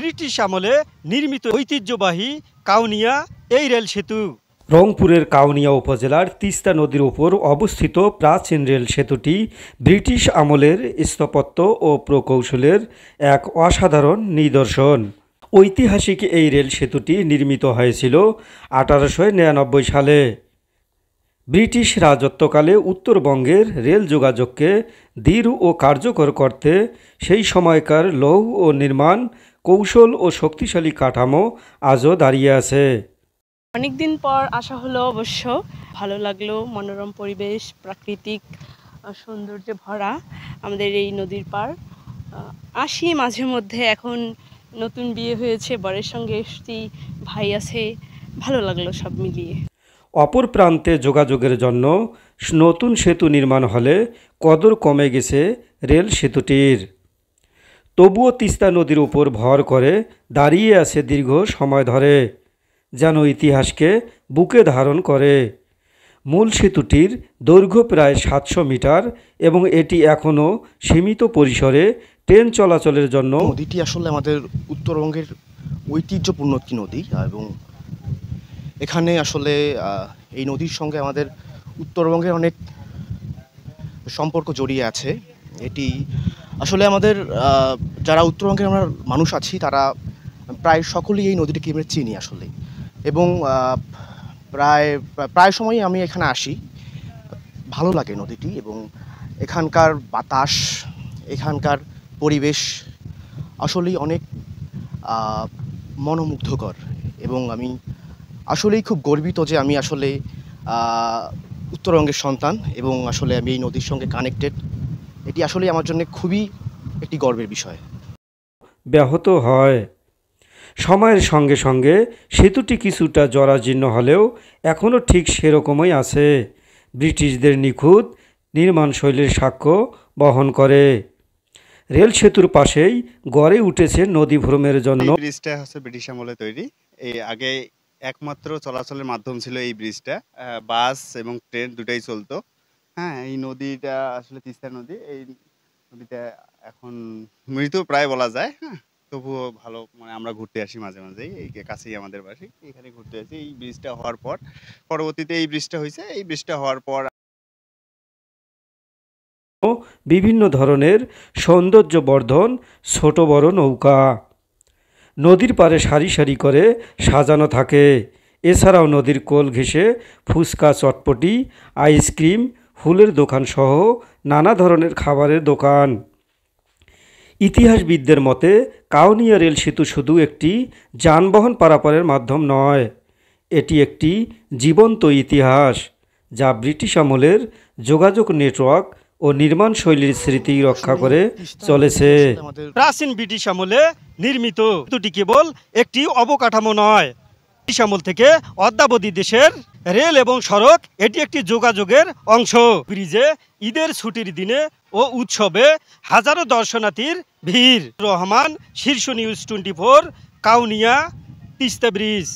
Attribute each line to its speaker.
Speaker 1: British আমলে নির্মিত ঐতিহ্যবাহী কাউনিয়া এই রেল সেতু।
Speaker 2: রংপুরের কাউনিয়া উপজেলার তিস্তা নদীর উপর অবস্থিত প্রাচীন রেল সেতুটি ব্রিটিশ আমলের স্থাপত্য ও প্রকৌশলের এক অসাধারণ নিদর্শন। ঐতিহাসিক এই রেল সেতুটি নির্মিত হয়েছিল 1899 সালে। ব্রিটিশ রাজত্বকালে উত্তরবঙ্গের রেল যোগাযোগকে দৃঢ় ও কার্যকর করতে সেই সময়কার লৌহ ও নির্মাণ কৌশল ও শক্তিশালী কাঠামো আজও দাঁড়িয়ে আছে।
Speaker 3: অনেকদিন পর আসা হলো, অবশ্য ভালো লাগলো। মনোরম পরিবেশ, প্রাকৃতিক সৌন্দর্যে ভরা আমাদের এই নদীর পার। আসি মাঝে মধ্যে, এখন নতুন বিয়ে হয়েছে, বরের সঙ্গে এসছি, ভাই আছে, ভালো লাগলো সব মিলিয়ে।
Speaker 2: অপর প্রান্তে যোগাযোগের জন্য নতুন সেতু নির্মাণ হলে কদর কমে গেছে রেল সেতুটির। তবুও তিস্তা নদীর উপর ভর করে দাঁড়িয়ে আছে দীর্ঘ সময় ধরে, যেন ইতিহাসকে বুকে ধারণ করে। মূল সেতুটির দৈর্ঘ্য প্রায় 700 মিটার এবং এটি এখনও সীমিত পরিসরে ট্রেন চলাচলের জন্য।
Speaker 4: নদীটি আসলে আমাদের উত্তরবঙ্গের ঐতিহ্যপূর্ণ একটি নদী এবং এখানে আসলে এই নদীর সঙ্গে আমাদের উত্তরবঙ্গের অনেক সম্পর্ক জড়িয়ে আছে। এটি আসলে আমাদের যারা উত্তরবঙ্গের আমরা মানুষ আছি তারা প্রায় সকলেই এই নদীটিকে আমরা চিনি আসলে, এবং প্রায় সময়ই আমি এখানে আসি। ভালো লাগে নদীটি এবং এখানকার বাতাস, এখানকার পরিবেশ আসলেই অনেক মনোমুগ্ধকর, এবং আমি আসলেই খুব গর্বিত যে আমি আসলে উত্তরবঙ্গের সন্তান এবং আসলে আমি এই নদীর সঙ্গে কানেক্টেড। এটি আসলে আমার জন্য খুবই একটি গর্বের বিষয়।
Speaker 2: ব্যাহত হয় সময়ের সঙ্গে সঙ্গে সেতুটি কিছুটা জরাজীর্ণ হলেও এখনও ঠিক সেরকমই আছে। ব্রিটিশদের নিখুঁত নির্মাণশৈলীর সাক্ষ্য বহন করে। রেল সেতুর পাশেই গড়ে উঠেছে নদী ভ্রমণের জন্য।
Speaker 5: ব্রিজটা হচ্ছে ব্রিটিশ আমলে তৈরি। এই আগে একমাত্র চলাচলের মাধ্যম ছিল এই ব্রিজটা, বাস এবং ট্রেন দুটাই চলতো। হ্যাঁ, এই নদীটা আসলে তিস্তা নদী। এই নদীটা এখন মৃত প্রায় বলা যায়। হ্যাঁ, তবুও ভালো, মানে আমরা ঘুরতে আসি মাঝে মাঝেই, এই কাছেই আমাদের বাসি, এখানে ঘুরতে আসি। এই ব্রিজটা হওয়ার পর পরবর্তীতে এই ব্রিজটা হয়েছে। এই ব্রিজটা হওয়ার পর
Speaker 2: বিভিন্ন ধরনের সৌন্দর্যবর্ধন ছোট বড় নৌকা নদীর পাড়ে সারি সারি করে সাজানো থাকে। এছাড়াও নদীর কোল ঘেঁষে ফুচকা, চটপটি, আইসক্রিম, ফুলের দোকান সহ নানা ধরনের খাবারের দোকান। ইতিহাসবিদদের মতে কাউনিয়া রেল সেতু শুধু একটি যানবাহন পারাপারের মাধ্যম নয়, এটি একটি জীবন্ত ইতিহাস যা ব্রিটিশ আমলের যোগাযোগ নেটওয়ার্ক ও নির্মাণ শৈলীর স্মৃতি রক্ষা করে চলেছে।
Speaker 1: প্রাচীন ব্রিটিশ আমলে নির্মিত সেতুটি কেবল একটি অবকাঠামো নয়, ব্রিটিশ আমল থেকে অদ্যাবধি দেশের রেল এবং সড়ক এটি একটি যোগাযোগের অংশ। ব্রিজে ঈদের ছুটির দিনে ও উৎসবে হাজারো দর্শনার্থীর ভিড়। রহমান, শীর্ষ নিউজ 24, কাউনিয়া, তিস্তা ব্রিজ।